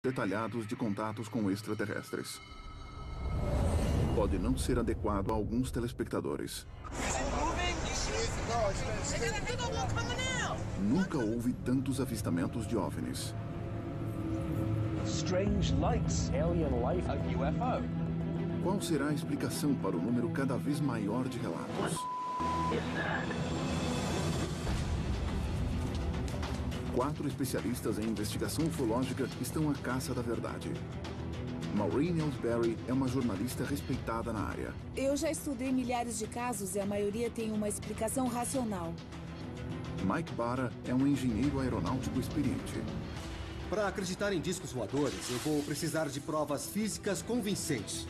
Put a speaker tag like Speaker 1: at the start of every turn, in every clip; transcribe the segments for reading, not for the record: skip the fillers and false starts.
Speaker 1: detalhados de contatos com extraterrestres. Pode não ser adequado a alguns telespectadores. Nunca houve tantos avistamentos de OVNIs.
Speaker 2: Strange lights, alien life, a UFO.
Speaker 1: Qual será a explicação para o número cada vez maior de relatos? Quatro especialistas em investigação ufológica estão à caça da verdade. Maureen Ellsbury é uma jornalista respeitada na área.
Speaker 3: Eu já estudei milhares de casos e a maioria tem uma explicação racional.
Speaker 1: Mike Barra é um engenheiro aeronáutico experiente.
Speaker 4: Para acreditar em discos voadores, eu vou precisar de provas físicas convincentes.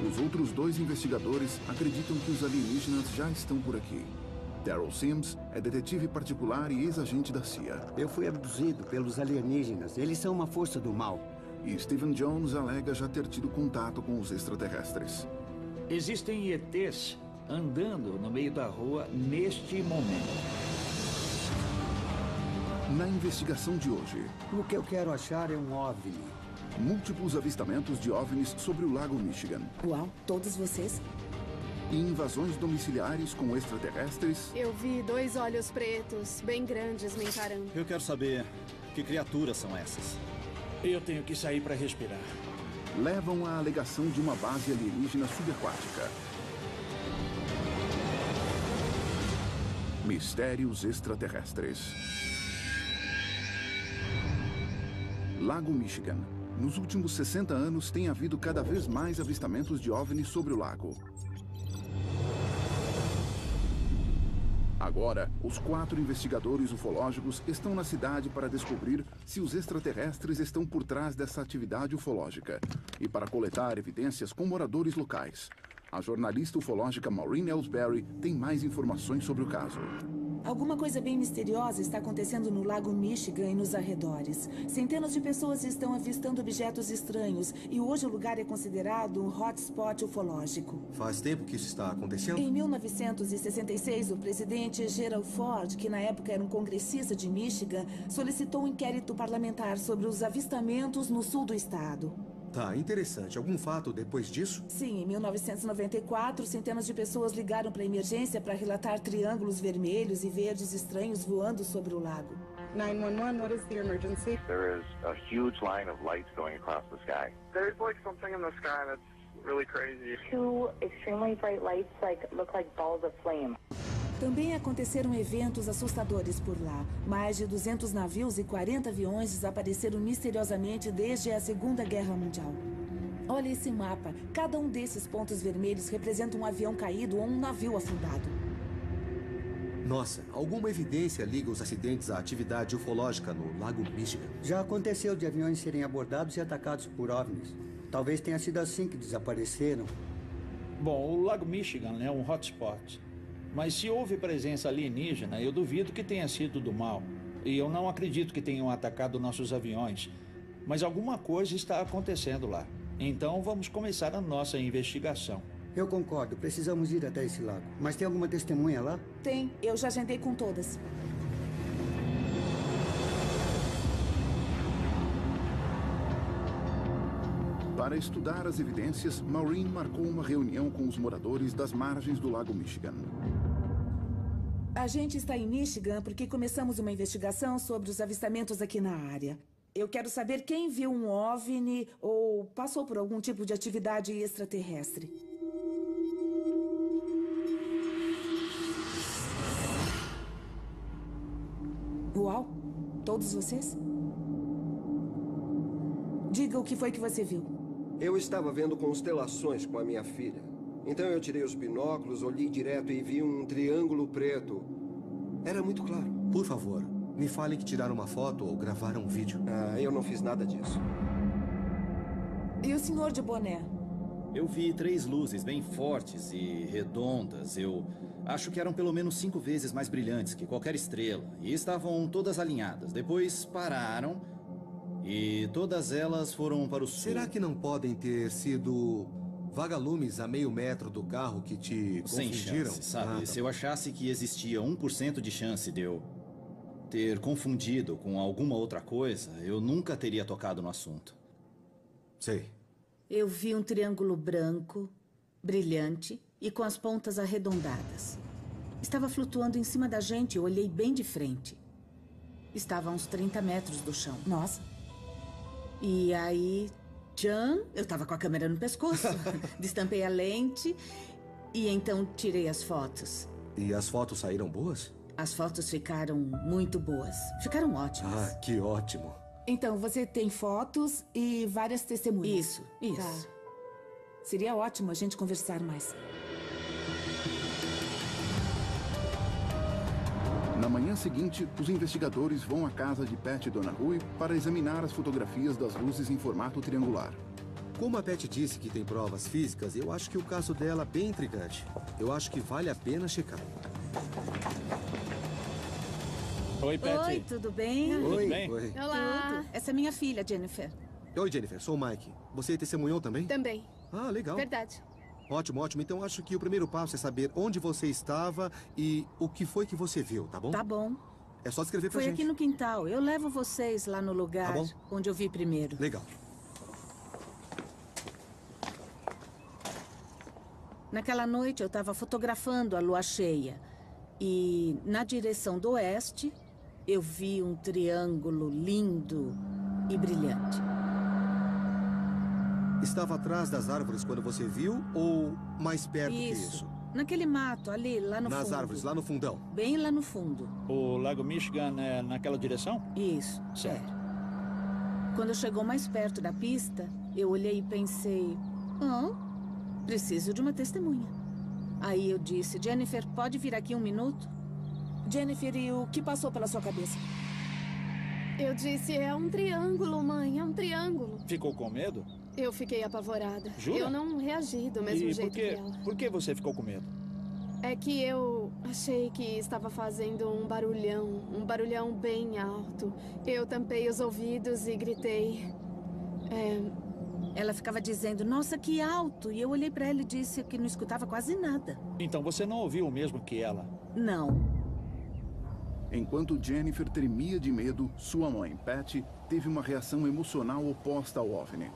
Speaker 1: Os outros dois investigadores acreditam que os alienígenas já estão por aqui. Daryl Sims é detetive particular e ex-agente da CIA.
Speaker 5: Eu fui abduzido pelos alienígenas. Eles são uma força do mal.
Speaker 1: E Stephen Jones alega já ter tido contato com os extraterrestres.
Speaker 6: Existem ETs andando no meio da rua neste momento.
Speaker 1: Na investigação de hoje...
Speaker 5: O que eu quero achar é um OVNI.
Speaker 1: Múltiplos avistamentos de OVNIs sobre o Lago Michigan.
Speaker 3: Uau, todos vocês?
Speaker 1: E invasões domiciliares com extraterrestres.
Speaker 7: Eu vi 2 olhos pretos, bem grandes, me encarando.
Speaker 8: Eu quero saber que criaturas são essas.
Speaker 6: Eu tenho que sair para respirar.
Speaker 1: Levam à alegação de uma base alienígena subaquática. Mistérios extraterrestres. Lago Michigan. Nos últimos 60 anos, tem havido cada vez mais avistamentos de OVNIs sobre o lago. Agora, os 4 investigadores ufológicos estão na cidade para descobrir se os extraterrestres estão por trás dessa atividade ufológica e para coletar evidências com moradores locais. A jornalista ufológica Maureen Ellsbury tem mais informações sobre o caso.
Speaker 3: Alguma coisa bem misteriosa está acontecendo no Lago Michigan e nos arredores. Centenas de pessoas estão avistando objetos estranhos e hoje o lugar é considerado um hotspot ufológico.
Speaker 4: Faz tempo que isso está acontecendo?
Speaker 3: Em 1966, o presidente Gerald Ford, que na época era um congressista de Michigan, solicitou um inquérito parlamentar sobre os avistamentos no sul do estado.
Speaker 4: Tá, interessante. Algum fato depois disso?
Speaker 3: Sim, em 1994, centenas de pessoas ligaram para a emergência para relatar triângulos vermelhos e verdes estranhos voando sobre o lago.
Speaker 9: 911, what is the emergency?
Speaker 10: There is a huge line of lights going across the sky.
Speaker 9: There's like something in the sky that's really crazy.
Speaker 11: 2 extremely bright lights look like balls of flame.
Speaker 3: Também aconteceram eventos assustadores por lá. Mais de 200 navios e 40 aviões desapareceram misteriosamente desde a Segunda Guerra Mundial. Olha esse mapa. Cada um desses pontos vermelhos representa um avião caído ou um navio afundado.
Speaker 4: Nossa, alguma evidência liga os acidentes à atividade ufológica no Lago Michigan?
Speaker 5: Já aconteceu de aviões serem abordados e atacados por OVNIs. Talvez tenha sido assim que desapareceram.
Speaker 6: Bom, o Lago Michigan é um hotspot. Mas se houve presença alienígena, eu duvido que tenha sido do mal. E eu não acredito que tenham atacado nossos aviões. Mas alguma coisa está acontecendo lá. Então vamos começar a nossa investigação.
Speaker 5: Eu concordo, precisamos ir até esse lago. Mas tem alguma testemunha lá?
Speaker 3: Tem, eu já agendei com todas.
Speaker 1: Para estudar as evidências, Maureen marcou uma reunião com os moradores das margens do Lago Michigan.
Speaker 3: A gente está em Michigan porque começamos uma investigação sobre os avistamentos aqui na área. Eu quero saber quem viu um OVNI ou passou por algum tipo de atividade extraterrestre. Uau! Todos vocês? Diga o que foi que você viu.
Speaker 12: Eu estava vendo constelações com a minha filha. Então eu tirei os binóculos, olhei direto e vi um triângulo preto. Era muito claro.
Speaker 4: Por favor, me fale que tiraram uma foto ou gravaram um vídeo.
Speaker 12: Ah, eu não fiz nada disso.
Speaker 3: E o senhor de boné?
Speaker 8: Eu vi 3 luzes bem fortes e redondas. Eu acho que eram pelo menos 5 vezes mais brilhantes que qualquer estrela. E estavam todas alinhadas. Depois pararam e todas elas foram para o sul.
Speaker 4: Será que não podem ter sido vagalumes a meio metro do carro que te
Speaker 8: Sem
Speaker 4: confundiram?
Speaker 8: chance, sabe? Se eu achasse que existia 1% de chance de eu ter confundido com alguma outra coisa, eu nunca teria tocado no assunto.
Speaker 4: Sei.
Speaker 3: Eu vi um triângulo branco, brilhante e com as pontas arredondadas. Estava flutuando em cima da gente e eu olhei bem de frente. Estava a uns 30 metros do chão.
Speaker 13: Nossa.
Speaker 3: E aí, tchan, eu estava com a câmera no pescoço. Destampei a lente e então tirei as fotos.
Speaker 4: E as fotos saíram boas?
Speaker 3: As fotos ficaram muito boas. Ficaram ótimas.
Speaker 4: Ah, que ótimo.
Speaker 13: Então, você tem fotos e várias testemunhas.
Speaker 3: Isso.
Speaker 13: Tá. Seria ótimo a gente conversar mais.
Speaker 1: Na manhã seguinte, os investigadores vão à casa de Pat Donahue para examinar as fotografias das luzes em formato triangular.
Speaker 4: Como a Pat disse que tem provas físicas, eu acho que o caso dela é bem intrigante. Eu acho que vale a pena checar.
Speaker 6: Oi, Pat.
Speaker 3: Oi, tudo bem?
Speaker 6: Tudo bem?
Speaker 4: Oi.
Speaker 7: Olá.
Speaker 3: Tudo. Essa é minha filha, Jennifer.
Speaker 4: Oi, Jennifer. Sou o Mike. Você testemunhou também?
Speaker 7: Também.
Speaker 4: Ah, legal.
Speaker 7: Verdade.
Speaker 4: Ótimo, ótimo. Então acho que o primeiro passo é saber onde você estava e o que foi que você viu, tá bom?
Speaker 3: Tá bom.
Speaker 4: É só descrever pra
Speaker 3: Foi
Speaker 4: gente.
Speaker 3: aqui no quintal. Eu levo vocês lá no lugar
Speaker 4: Tá bom.
Speaker 3: onde eu vi primeiro.
Speaker 4: Legal.
Speaker 3: Naquela noite eu estava fotografando a lua cheia. E na direção do oeste, eu vi um triângulo lindo e brilhante.
Speaker 4: Estava atrás das árvores quando você viu ou mais perto que isso?
Speaker 3: Naquele mato ali, lá no fundo.
Speaker 4: Nas árvores, lá no fundão.
Speaker 3: Bem lá no fundo.
Speaker 6: O Lago Michigan é naquela direção?
Speaker 3: Isso.
Speaker 6: Certo.
Speaker 3: Quando chegou mais perto da pista, eu olhei e pensei... preciso de uma testemunha. Aí eu disse, Jennifer, pode vir aqui um minuto?
Speaker 13: Jennifer, e o que passou pela sua cabeça?
Speaker 7: Eu disse, é um triângulo, mãe, é um triângulo.
Speaker 6: Ficou com medo?
Speaker 7: Eu fiquei apavorada.
Speaker 6: Jura?
Speaker 7: Eu não reagi do mesmo jeito que ela.
Speaker 6: Por que você ficou com medo?
Speaker 7: É que eu achei que estava fazendo um barulhão bem alto. Eu tampei os ouvidos e gritei.
Speaker 3: Ela ficava dizendo, nossa, que alto. E eu olhei pra ela e disse que não escutava quase nada.
Speaker 6: Então você não ouviu o mesmo que ela?
Speaker 3: Não.
Speaker 1: Enquanto Jennifer tremia de medo, sua mãe, Pat, teve uma reação emocional oposta ao OVNI.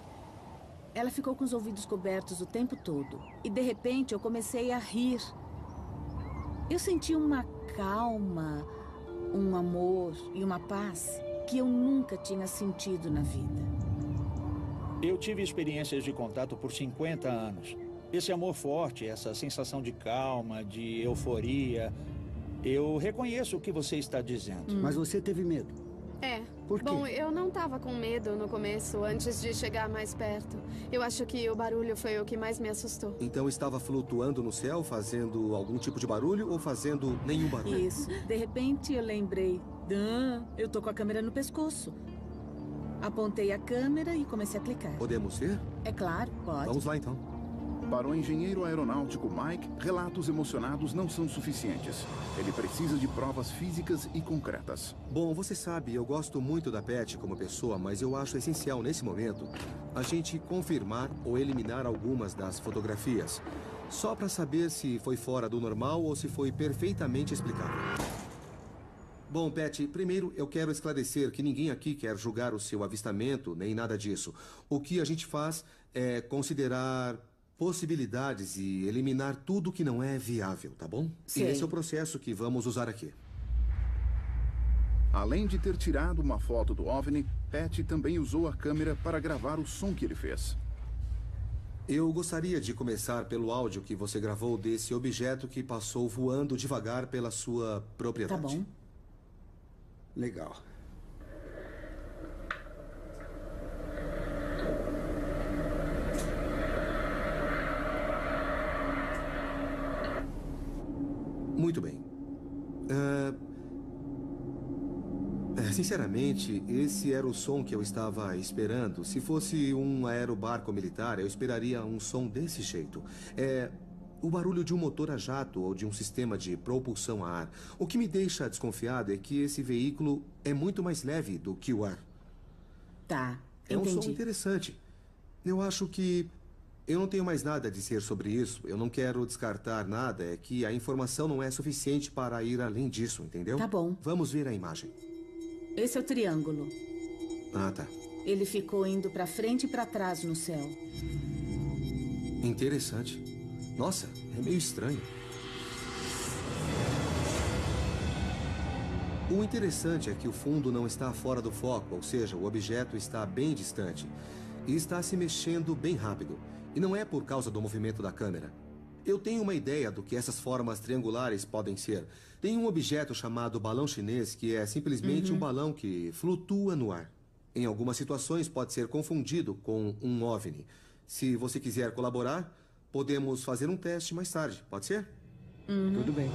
Speaker 3: Ela ficou com os ouvidos cobertos o tempo todo. E de repente eu comecei a rir. Eu senti uma calma, um amor e uma paz que eu nunca tinha sentido na vida.
Speaker 6: Eu tive experiências de contato por 50 anos. Esse amor forte, essa sensação de calma, de euforia... Eu reconheço o que você está dizendo.
Speaker 5: Mas você teve medo?
Speaker 7: Por quê? Bom, eu não estava com medo no começo, antes de chegar mais perto. Eu acho que o barulho foi o que mais me assustou.
Speaker 4: Então estava flutuando no céu, fazendo algum tipo de barulho ou fazendo nenhum barulho?
Speaker 3: Isso. De repente eu lembrei, eu tô com a câmera no pescoço. Apontei a câmera e comecei a clicar.
Speaker 4: Podemos ver?
Speaker 3: É claro, pode.
Speaker 4: Vamos lá então.
Speaker 1: Para o engenheiro aeronáutico Mike, relatos emocionados não são suficientes. Ele precisa de provas físicas e concretas.
Speaker 4: Bom, você sabe, eu gosto muito da Pat como pessoa, mas eu acho essencial nesse momento a gente confirmar ou eliminar algumas das fotografias. Só para saber se foi fora do normal ou se foi perfeitamente explicável. Bom, Pat, primeiro eu quero esclarecer que ninguém aqui quer julgar o seu avistamento, nem nada disso. O que a gente faz é considerar possibilidades e eliminar tudo que não é viável, tá bom?
Speaker 3: Sei.
Speaker 4: E esse é o processo que vamos usar aqui.
Speaker 1: Além de ter tirado uma foto do OVNI, Pat também usou a câmera para gravar o som que ele fez.
Speaker 4: Eu gostaria de começar pelo áudio que você gravou desse objeto que passou voando devagar pela sua propriedade.
Speaker 3: Tá bom.
Speaker 5: Legal.
Speaker 4: Muito bem. Sinceramente, esse era o som que eu estava esperando. Se fosse um aerobarco militar, eu esperaria um som desse jeito. O barulho de um motor a jato ou de um sistema de propulsão a ar. O que me deixa desconfiado é que esse veículo é muito mais leve do que o ar.
Speaker 3: Tá,
Speaker 4: É um
Speaker 3: entendi.
Speaker 4: som interessante. Eu acho que eu não tenho mais nada a dizer sobre isso. Eu não quero descartar nada. É que a informação não é suficiente para ir além disso, entendeu?
Speaker 3: Tá bom.
Speaker 4: Vamos ver a imagem.
Speaker 3: Esse é o triângulo.
Speaker 4: Ah, tá.
Speaker 3: Ele ficou indo para frente e para trás no céu.
Speaker 4: Interessante. Nossa, é meio estranho. O interessante é que o fundo não está fora do foco, ou seja, o objeto está bem distante. E está se mexendo bem rápido. E não é por causa do movimento da câmera. Eu tenho uma ideia do que essas formas triangulares podem ser. Tem um objeto chamado balão chinês, que é simplesmente um balão que flutua no ar. Em algumas situações pode ser confundido com um OVNI. Se você quiser colaborar, podemos fazer um teste mais tarde, pode ser?
Speaker 5: Tudo bem.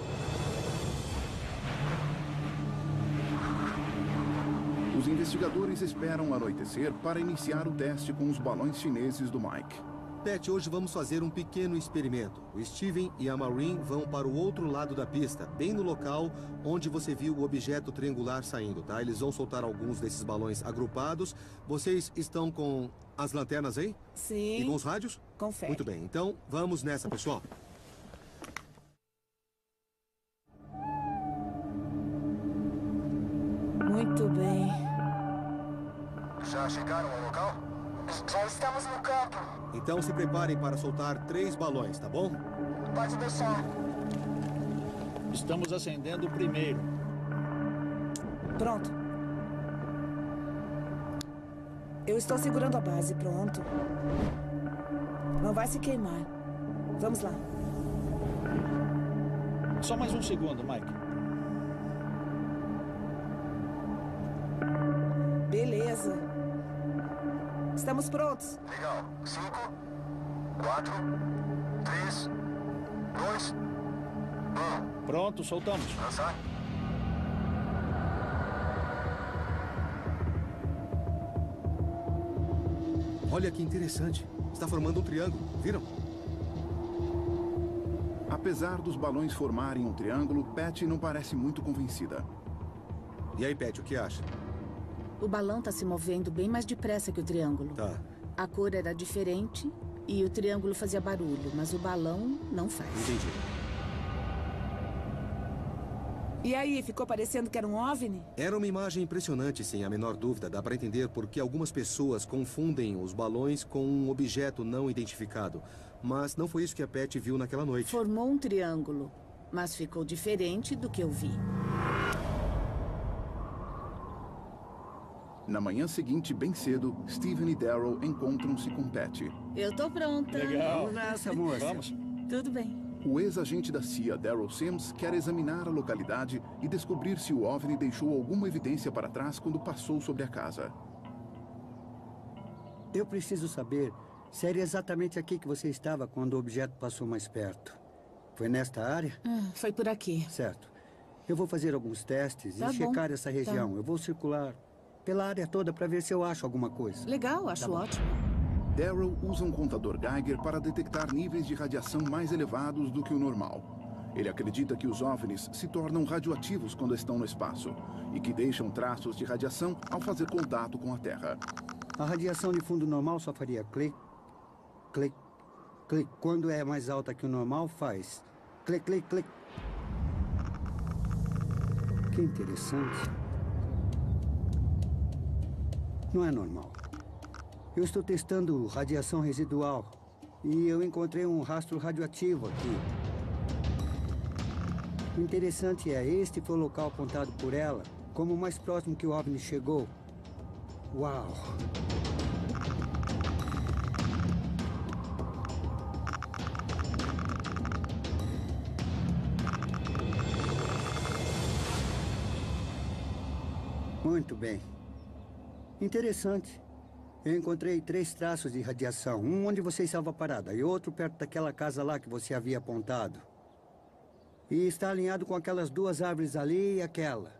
Speaker 1: Os investigadores esperam anoitecer para iniciar o teste com os balões chineses do Mike.
Speaker 4: Pat, hoje vamos fazer um pequeno experimento. O Steven e a Maureen vão para o outro lado da pista, bem no local onde você viu o objeto triangular saindo, tá? Eles vão soltar alguns desses balões agrupados. Vocês estão com as lanternas aí?
Speaker 3: Sim.
Speaker 4: E com os rádios?
Speaker 3: Confere.
Speaker 4: Muito bem, então vamos nessa, pessoal.
Speaker 3: Muito bem.
Speaker 14: Já chegaram ao local? Já estamos no campo.
Speaker 4: Então se preparem para soltar 3 balões, tá bom?
Speaker 14: Pode deixar.
Speaker 6: Estamos acendendo o primeiro.
Speaker 3: Pronto. Eu estou segurando a base, pronto. Não vai se queimar. Vamos lá.
Speaker 6: Só mais um segundo, Mike.
Speaker 3: Beleza. Estamos prontos.
Speaker 14: Legal. 5, 4, 3, 2, 1.
Speaker 6: Pronto, soltamos.
Speaker 14: Lançar.
Speaker 4: Olha que interessante. Está formando um triângulo, viram?
Speaker 1: Apesar dos balões formarem um triângulo, Pat não parece muito convencida.
Speaker 4: E aí, Pat, o que acha?
Speaker 3: O balão está se movendo bem mais depressa que o triângulo.
Speaker 4: Tá.
Speaker 3: A cor era diferente e o triângulo fazia barulho, mas o balão não faz.
Speaker 4: Entendi.
Speaker 3: E aí, ficou parecendo que era um OVNI?
Speaker 4: Era uma imagem impressionante, sem a menor dúvida. Dá para entender por que algumas pessoas confundem os balões com um objeto não identificado. Mas não foi isso que a Pat viu naquela noite.
Speaker 3: Formou um triângulo, mas ficou diferente do que eu vi.
Speaker 1: Na manhã seguinte, bem cedo, Steven e Daryl encontram-se com Pat.
Speaker 3: Eu tô pronta.
Speaker 6: Legal.
Speaker 5: Vamos nessa, moça.
Speaker 6: Vamos.
Speaker 3: Tudo bem.
Speaker 1: O ex-agente da CIA, Daryl Sims, quer examinar a localidade e descobrir se o OVNI deixou alguma evidência para trás quando passou sobre a casa.
Speaker 5: Eu preciso saber se era exatamente aqui que você estava quando o objeto passou mais perto. Foi nesta área?
Speaker 3: Foi por aqui.
Speaker 5: Certo. Eu vou fazer alguns testes
Speaker 3: Tá
Speaker 5: e
Speaker 3: bom.
Speaker 5: checar essa região.
Speaker 3: Tá.
Speaker 5: Eu vou circular pela área toda para ver se eu acho alguma coisa.
Speaker 3: Legal, acho
Speaker 5: bom.
Speaker 3: ótimo.
Speaker 1: Daryl usa um contador Geiger para detectar níveis de radiação mais elevados do que o normal. Ele acredita que os OVNIs se tornam radioativos quando estão no espaço e que deixam traços de radiação ao fazer contato com a Terra.
Speaker 5: A radiação de fundo normal só faria clique, clique, clique. Quando é mais alta que o normal, faz clique, clique, clique. Que interessante. Não é normal. Eu estou testando radiação residual e eu encontrei um rastro radioativo aqui. O interessante é, este foi o local apontado por ela como o mais próximo que o OVNI chegou. Uau! Muito bem. Interessante. Eu encontrei 3 traços de radiação. Um onde você estava parada e outro perto daquela casa lá que você havia apontado. E está alinhado com aquelas 2 árvores ali e aquela.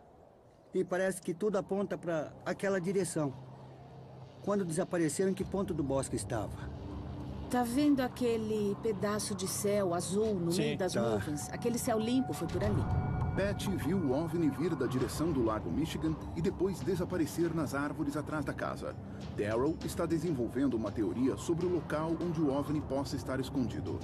Speaker 5: E parece que tudo aponta para aquela direção. Quando desapareceu, em que ponto do bosque estava?
Speaker 3: Tá vendo aquele pedaço de céu azul no meio das nuvens? Aquele céu limpo foi por ali.
Speaker 1: Pat viu o OVNI vir da direção do Lago Michigan e depois desaparecer nas árvores atrás da casa. Daryl está desenvolvendo uma teoria sobre o local onde o OVNI possa estar escondido.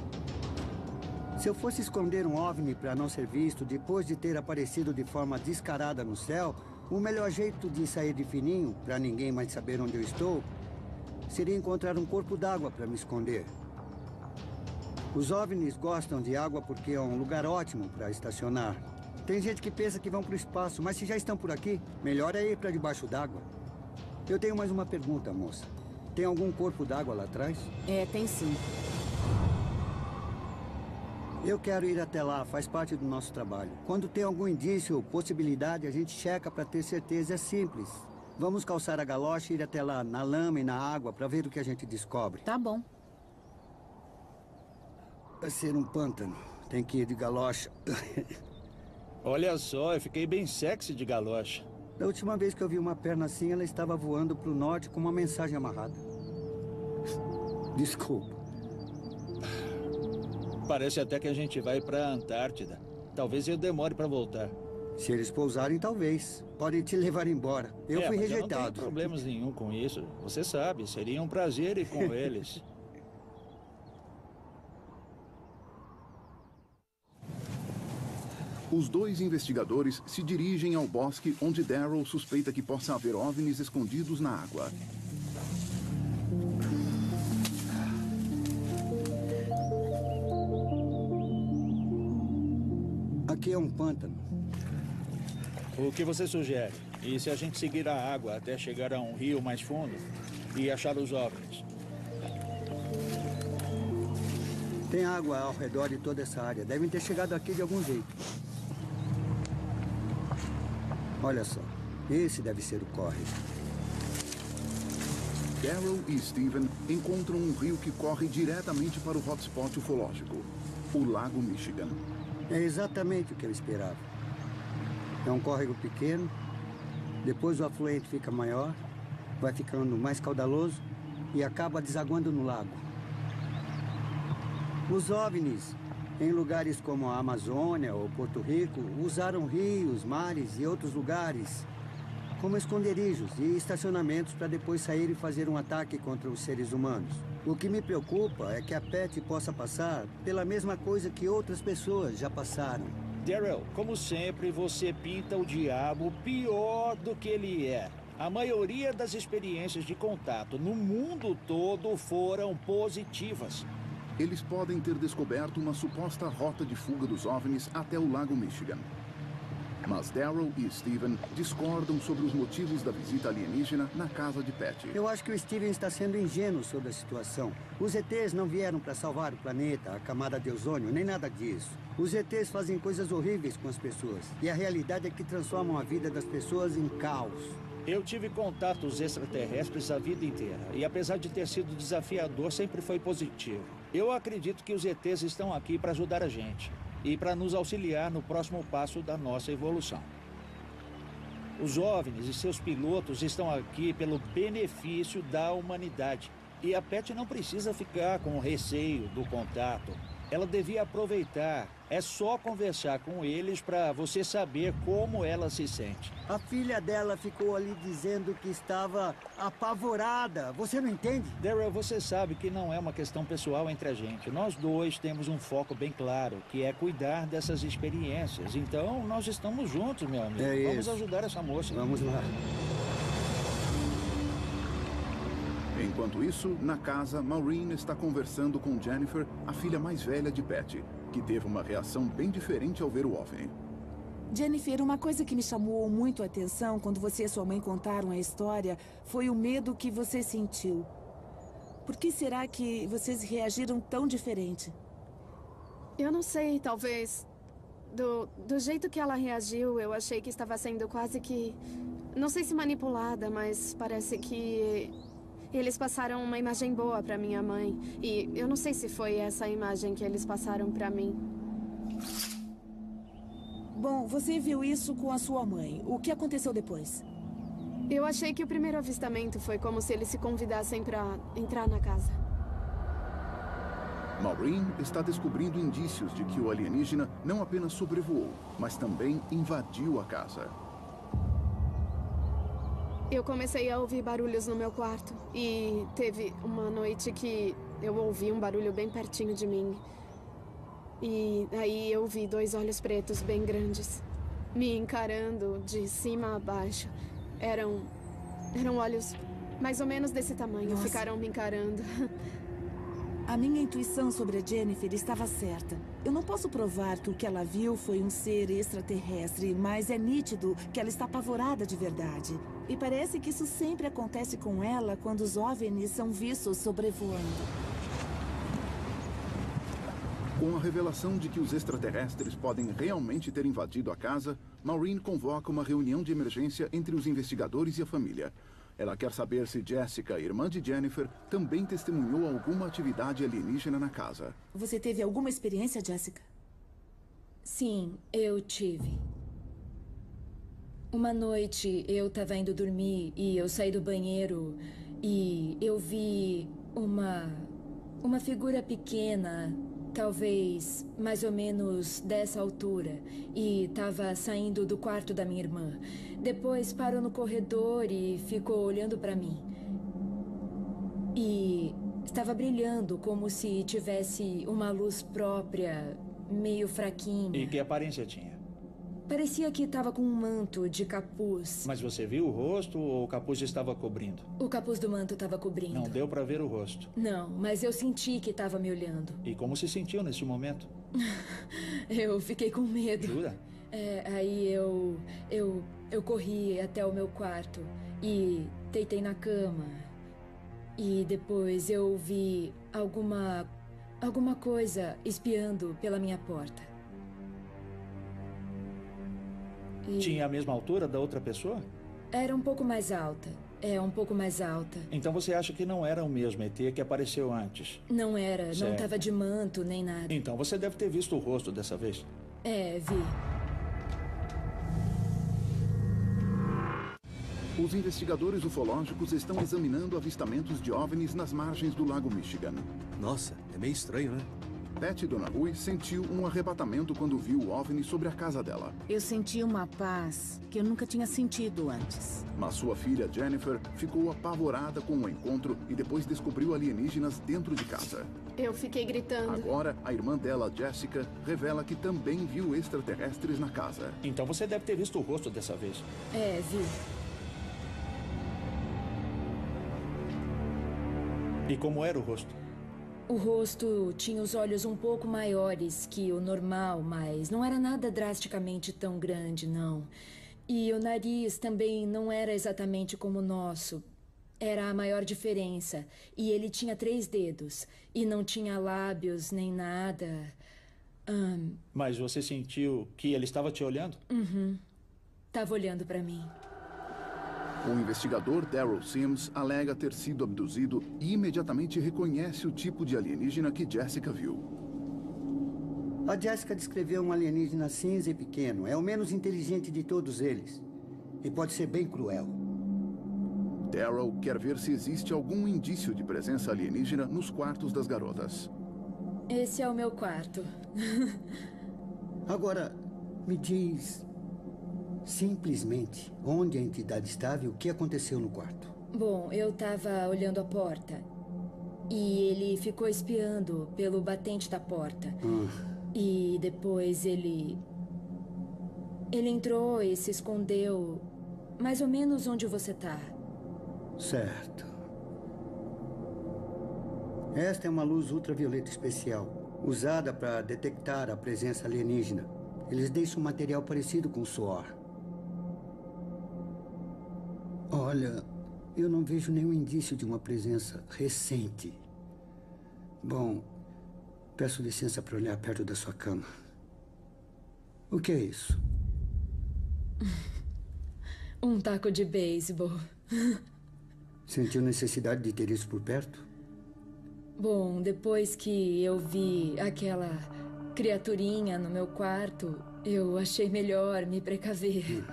Speaker 5: Se eu fosse esconder um OVNI para não ser visto depois de ter aparecido de forma descarada no céu, O melhor jeito de sair de fininho, para ninguém mais saber onde eu estou, seria encontrar um corpo d'água para me esconder. Os OVNIs gostam de água porque é um lugar ótimo para estacionar. Tem gente que pensa que vão para o espaço, mas se já estão por aqui, melhor é ir para debaixo d'água. Eu tenho mais uma pergunta, moça. Tem algum corpo d'água lá atrás?
Speaker 3: É, tem sim.
Speaker 5: Eu quero ir até lá, faz parte do nosso trabalho. Quando tem algum indício ou possibilidade, a gente checa para ter certeza, é simples. Vamos calçar a galocha e ir até lá, na lama e na água, para ver o que a gente descobre.
Speaker 3: Tá bom.
Speaker 5: Vai ser um pântano. Tem que ir de galocha.
Speaker 6: Olha só, eu fiquei bem sexy de galocha.
Speaker 5: Da última vez que eu vi uma perna assim, ela estava voando para o norte com uma mensagem amarrada. Desculpa.
Speaker 6: Parece até que a gente vai para a Antártida. Talvez eu demore para voltar.
Speaker 5: Se eles pousarem, talvez. Podem te levar embora. Eu fui rejeitado.
Speaker 6: Eu não tenho problemas nenhum com isso. Você sabe, seria um prazer ir com eles.
Speaker 1: Os dois investigadores se dirigem ao bosque onde Daryl suspeita que possa haver OVNIs escondidos na água.
Speaker 5: Aqui é um pântano.
Speaker 6: O que você sugere? E se a gente seguir a água até chegar a um rio mais fundo e achar os OVNIs?
Speaker 5: Tem água ao redor de toda essa área. Devem ter chegado aqui de algum jeito. Olha só. Esse deve ser o córrego.
Speaker 1: Daryl e Steven encontram um rio que corre diretamente para o hotspot ufológico, o Lago Michigan.
Speaker 5: É exatamente o que eu esperava. É um córrego pequeno, depois o afluente fica maior, vai ficando mais caudaloso e acaba desaguando no lago. Os OVNIs, em lugares como a Amazônia ou Porto Rico, usaram rios, mares e outros lugares como esconderijos e estacionamentos para depois sair e fazer um ataque contra os seres humanos. O que me preocupa é que a Patty possa passar pela mesma coisa que outras pessoas já passaram.
Speaker 6: Daryl, como sempre, você pinta o diabo pior do que ele é. A maioria das experiências de contato no mundo todo foram positivas.
Speaker 1: Eles podem ter descoberto uma suposta rota de fuga dos OVNIs até o Lago Michigan. Mas Daryl e Steven discordam sobre os motivos da visita alienígena na casa de Patty.
Speaker 5: Eu acho que o Steven está sendo ingênuo sobre a situação. Os ETs não vieram para salvar o planeta, a camada de ozônio, nem nada disso. Os ETs fazem coisas horríveis com as pessoas. E a realidade é que transformam a vida das pessoas em caos.
Speaker 6: Eu tive contatos extraterrestres a vida inteira. E apesar de ter sido desafiador, sempre foi positivo. Eu acredito que os ETs estão aqui para ajudar a gente. E para nos auxiliar no próximo passo da nossa evolução. Os OVNIs e seus pilotos estão aqui pelo benefício da humanidade. E a Patty não precisa ficar com receio do contato. Ela devia aproveitar. É só conversar com eles para você saber como ela se sente.
Speaker 5: A filha dela ficou ali dizendo que estava apavorada. Você não entende?
Speaker 6: Daryl, você sabe que não é uma questão pessoal entre a gente. Nós dois temos um foco bem claro, que é cuidar dessas experiências. Então, nós estamos juntos, meu amigo. Vamos ajudar essa moça.
Speaker 5: Vamos lá.
Speaker 1: Enquanto isso, na casa, Maureen está conversando com Jennifer, a filha mais velha de Patty, que teve uma reação bem diferente ao ver o OVNI.
Speaker 3: Jennifer, uma coisa que me chamou muito a atenção quando você e sua mãe contaram a história foi o medo que você sentiu. Por que será que vocês reagiram tão diferente?
Speaker 7: Eu não sei, talvez... Do jeito que ela reagiu, eu achei que estava sendo quase que... Não sei se manipulada, mas parece que... Eles passaram uma imagem boa para minha mãe. E eu não sei se foi essa imagem que eles passaram para mim.
Speaker 3: Bom, você viu isso com a sua mãe. O que aconteceu depois?
Speaker 7: Eu achei que o primeiro avistamento foi como se eles se convidassem para entrar na casa.
Speaker 1: Maureen está descobrindo indícios de que o alienígena não apenas sobrevoou, mas também invadiu a casa.
Speaker 7: Eu comecei a ouvir barulhos no meu quarto. E teve uma noite que eu ouvi um barulho bem pertinho de mim. E aí eu vi 2 olhos pretos bem grandes. me encarando de cima a baixo. Eram olhos mais ou menos desse tamanho.
Speaker 3: Nossa.
Speaker 7: Ficaram me encarando.
Speaker 3: A minha intuição sobre a Jennifer estava certa. Eu não posso provar que o que ela viu foi um ser extraterrestre, mas é nítido que ela está apavorada de verdade. E parece que isso sempre acontece com ela quando os OVNIs são vistos sobrevoando.
Speaker 1: Com a revelação de que os extraterrestres podem realmente ter invadido a casa, Maureen convoca uma reunião de emergência entre os investigadores e a família. Ela quer saber se Jessica, irmã de Jennifer, também testemunhou alguma atividade alienígena na casa.
Speaker 3: Você teve alguma experiência, Jessica?
Speaker 15: Sim, eu tive. Uma noite eu estava indo dormir e eu saí do banheiro e eu vi uma figura pequena, talvez mais ou menos dessa altura, e estava saindo do quarto da minha irmã. Depois parou no corredor e ficou olhando para mim. E estava brilhando como se tivesse uma luz própria, meio fraquinha.
Speaker 6: E que aparência tinha?
Speaker 15: Parecia que estava com um manto de capuz.
Speaker 6: Mas você viu o rosto ou o capuz estava cobrindo?
Speaker 15: O capuz do manto estava cobrindo.
Speaker 6: Não deu para ver o rosto?
Speaker 15: Não, mas eu senti que estava me olhando.
Speaker 6: E como se sentiu nesse momento?
Speaker 15: Eu fiquei com medo.
Speaker 6: Jura?
Speaker 15: Aí eu corri até o meu quarto e deitei na cama. E depois eu vi alguma coisa espiando pela minha porta.
Speaker 6: Tinha a mesma altura da outra pessoa?
Speaker 15: Era um pouco mais alta. Um pouco mais alta.
Speaker 6: Então você acha que não era o mesmo ET que apareceu antes?
Speaker 15: Não era,
Speaker 6: certo.
Speaker 15: Não estava de manto nem nada.
Speaker 6: Então você deve ter visto o rosto dessa vez.
Speaker 15: Vi.
Speaker 1: Os investigadores ufológicos estão examinando avistamentos de OVNIs nas margens do Lago Michigan.
Speaker 4: Nossa, é meio estranho, né?
Speaker 1: Patty Donahue sentiu um arrebatamento quando viu o OVNI sobre a casa dela.
Speaker 13: Eu senti uma paz que eu nunca tinha sentido antes.
Speaker 1: Mas sua filha Jennifer ficou apavorada com o encontro e depois descobriu alienígenas dentro de casa.
Speaker 7: Eu fiquei gritando.
Speaker 1: Agora, a irmã dela, Jessica, revela que também viu extraterrestres na casa.
Speaker 6: Então você deve ter visto o rosto dessa vez.
Speaker 15: Vi.
Speaker 6: E como era o rosto?
Speaker 15: O rosto tinha os olhos um pouco maiores que o normal, mas não era nada drasticamente tão grande, não. E o nariz também não era exatamente como o nosso. Era a maior diferença. E ele tinha 3 dedos. E não tinha lábios nem nada.
Speaker 6: Mas você sentiu que ele estava te olhando?
Speaker 15: Uhum. Estava olhando para mim.
Speaker 1: O investigador Daryl Sims alega ter sido abduzido e imediatamente reconhece o tipo de alienígena que Jessica viu.
Speaker 5: A Jessica descreveu um alienígena cinza e pequeno. É o menos inteligente de todos eles. E pode ser bem cruel.
Speaker 1: Daryl quer ver se existe algum indício de presença alienígena nos quartos das garotas.
Speaker 15: Esse é o meu quarto.
Speaker 5: Agora, me diz... simplesmente, onde a entidade estava e o que aconteceu no quarto?
Speaker 15: Bom, eu estava olhando a porta. E ele ficou espiando pelo batente da porta. E depois ele entrou e se escondeu mais ou menos onde você está.
Speaker 5: Certo. Esta é uma luz ultravioleta especial, usada para detectar a presença alienígena. Eles deixam um material parecido com suor. Olha, eu não vejo nenhum indício de uma presença recente. Bom, peço licença para olhar perto da sua cama. O que é isso?
Speaker 15: Um taco de beisebol.
Speaker 5: Sentiu necessidade de ter isso por perto?
Speaker 15: Bom, depois que eu vi aquela criaturinha no meu quarto, eu achei melhor me precaver.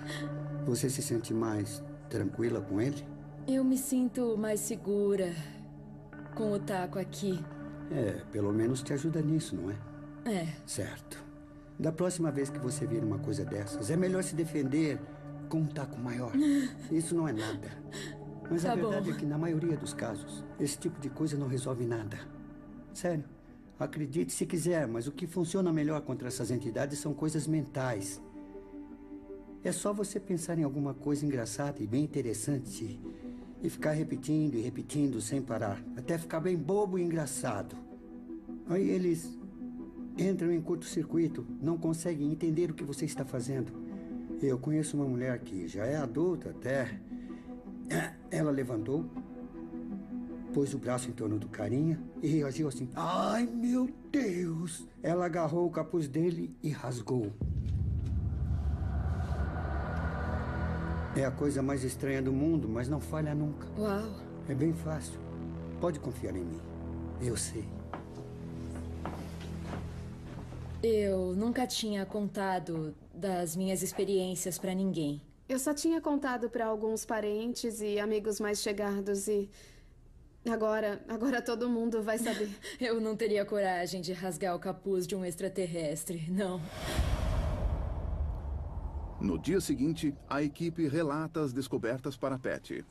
Speaker 5: Você se sente mais tranquila com ele?
Speaker 15: Eu me sinto mais segura com o taco aqui.
Speaker 5: Pelo menos te ajuda nisso, não é? Certo. Da próxima vez que você vir uma coisa dessas, é melhor se defender com um taco maior. Isso não é nada. Mas a verdade é que na maioria dos casos, esse tipo de coisa não resolve nada. Sério. Acredite se quiser, mas o que funciona melhor contra essas entidades são coisas mentais. É só você pensar em alguma coisa engraçada e bem interessante e ficar repetindo e repetindo sem parar, até ficar bem bobo e engraçado. Aí eles entram em curto-circuito, não conseguem entender o que você está fazendo. Eu conheço uma mulher que já é adulta até. Ela levantou, pôs o braço em torno do carinha e reagiu assim. Ai, meu Deus! Ela agarrou o capuz dele e rasgou. É a coisa mais estranha do mundo, mas não falha nunca.
Speaker 15: Uau!
Speaker 5: É bem fácil. Pode confiar em mim. Eu sei.
Speaker 15: Eu nunca tinha contado das minhas experiências pra ninguém.
Speaker 7: Eu só tinha contado pra alguns parentes e amigos mais chegados e... Agora todo mundo vai saber.
Speaker 15: Eu não teria coragem de rasgar o capuz de um extraterrestre, não.
Speaker 1: No dia seguinte, a equipe relata as descobertas para Patty.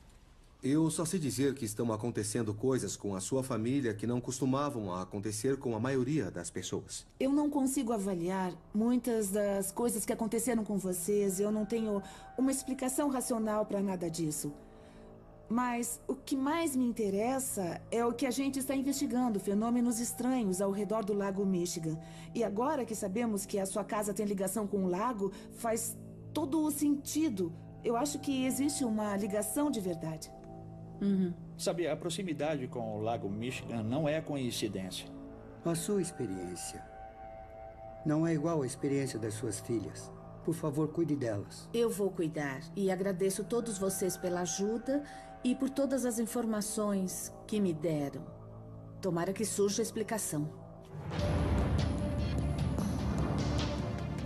Speaker 4: Eu só sei dizer que estão acontecendo coisas com a sua família que não costumavam acontecer com a maioria das pessoas.
Speaker 3: Eu não consigo avaliar muitas das coisas que aconteceram com vocês. Eu não tenho uma explicação racional para nada disso. Mas o que mais me interessa é o que a gente está investigando, fenômenos estranhos ao redor do Lago Michigan. E agora que sabemos que a sua casa tem ligação com o lago, faz todo o sentido. Eu acho que existe uma ligação de verdade.
Speaker 6: Sabe, a proximidade com o Lago Michigan não é coincidência.
Speaker 5: A sua experiência não é igual à experiência das suas filhas. Por favor, cuide delas.
Speaker 13: Eu vou cuidar e agradeço todos vocês pela ajuda e por todas as informações que me deram. Tomara que surja a explicação.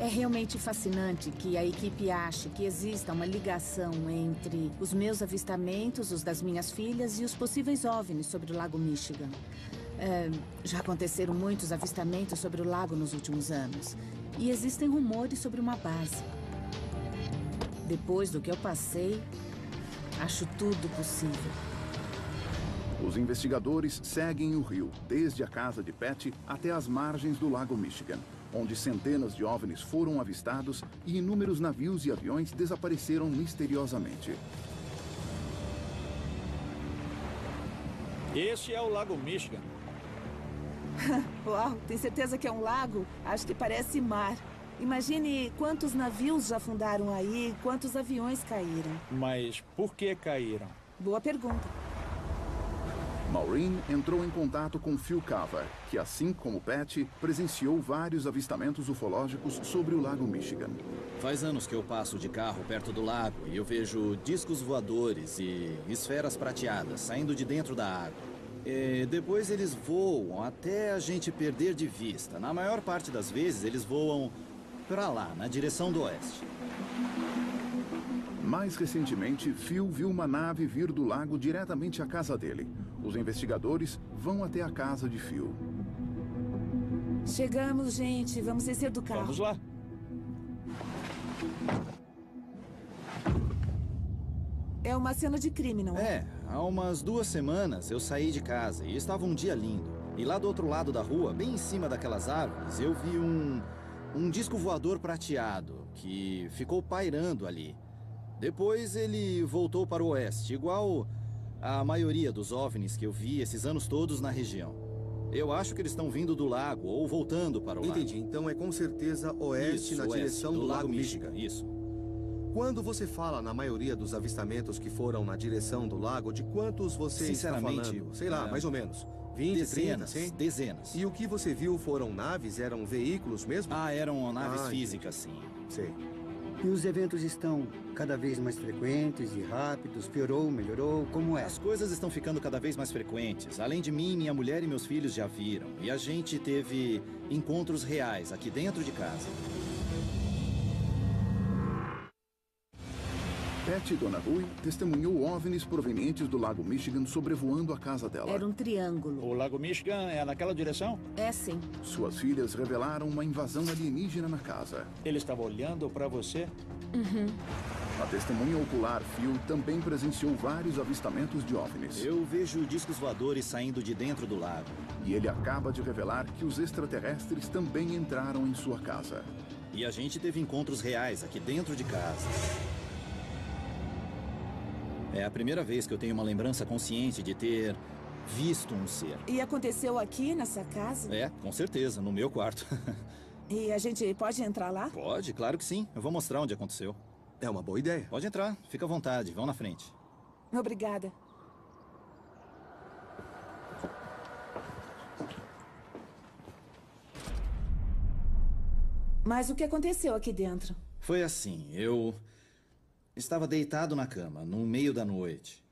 Speaker 13: É realmente fascinante que a equipe ache que exista uma ligação entre os meus avistamentos, os das minhas filhas e os possíveis OVNIs sobre o Lago Michigan. Já aconteceram muitos avistamentos sobre o lago nos últimos anos. E existem rumores sobre uma base. Depois do que eu passei, acho tudo possível.
Speaker 1: Os investigadores seguem o rio, desde a casa de Patty até as margens do Lago Michigan, onde centenas de OVNIs foram avistados e inúmeros navios e aviões desapareceram misteriosamente.
Speaker 6: Esse é o Lago Michigan.
Speaker 3: Uau, tem certeza que é um lago? Acho que parece mar. Imagine quantos navios já afundaram aí, quantos aviões caíram.
Speaker 6: Mas por que caíram?
Speaker 3: Boa pergunta.
Speaker 1: Maureen entrou em contato com Phil Carver, que, assim como Patty, presenciou vários avistamentos ufológicos sobre o Lago Michigan.
Speaker 8: Faz anos que eu passo de carro perto do lago e eu vejo discos voadores e esferas prateadas saindo de dentro da água. E depois eles voam até a gente perder de vista. Na maior parte das vezes, eles voam para lá, na direção do oeste.
Speaker 1: Mais recentemente, Phil viu uma nave vir do lago diretamente à casa dele. Os investigadores vão até a casa de Phil.
Speaker 3: Chegamos, gente. Vamos descer do carro.
Speaker 6: Vamos lá.
Speaker 3: É uma cena de crime, não é?
Speaker 8: Há umas 2 semanas eu saí de casa e estava um dia lindo. E lá do outro lado da rua, bem em cima daquelas árvores, eu vi um disco voador prateado que ficou pairando ali. Depois ele voltou para o oeste, igual a maioria dos OVNIs que eu vi esses anos todos na região. Eu acho que eles estão vindo do lago ou voltando para o lago.
Speaker 4: Entendi. Então é com certeza oeste, na direção do Lago Michigan.
Speaker 8: Isso.
Speaker 4: Quando você fala na maioria dos avistamentos que foram na direção do lago, de quantos você está falando? Sei lá, mais ou menos. 20,
Speaker 8: dezenas,
Speaker 4: 30, sim?
Speaker 8: Dezenas.
Speaker 4: E o que você viu foram naves? Eram veículos mesmo?
Speaker 8: Eram naves físicas, sim.
Speaker 4: Sei.
Speaker 5: E os eventos estão cada vez mais frequentes e rápidos? Piorou, melhorou? Como é?
Speaker 8: As coisas estão ficando cada vez mais frequentes. Além de mim, minha mulher e meus filhos já viram. E a gente teve encontros reais aqui dentro de casa.
Speaker 1: Patty Donahue testemunhou OVNIs provenientes do Lago Michigan sobrevoando a casa dela.
Speaker 13: Era um triângulo.
Speaker 6: O Lago Michigan é naquela direção?
Speaker 13: É, sim.
Speaker 1: Suas filhas revelaram uma invasão alienígena na casa.
Speaker 6: Ele estava olhando para você?
Speaker 1: A testemunha ocular Phil também presenciou vários avistamentos de OVNIs.
Speaker 8: Eu vejo discos voadores saindo de dentro do lago.
Speaker 1: E ele acaba de revelar que os extraterrestres também entraram em sua casa.
Speaker 8: E a gente teve encontros reais aqui dentro de casa. É a primeira vez que eu tenho uma lembrança consciente de ter visto um ser.
Speaker 3: E aconteceu aqui nessa casa?
Speaker 8: É, com certeza, no meu quarto.
Speaker 3: E a gente pode entrar lá?
Speaker 8: Pode, claro que sim. Eu vou mostrar onde aconteceu.
Speaker 4: É uma boa ideia.
Speaker 8: Pode entrar, fica à vontade, vão na frente.
Speaker 3: Obrigada. Mas o que aconteceu aqui dentro?
Speaker 8: Foi assim, eu estava deitado na cama, no meio da noite.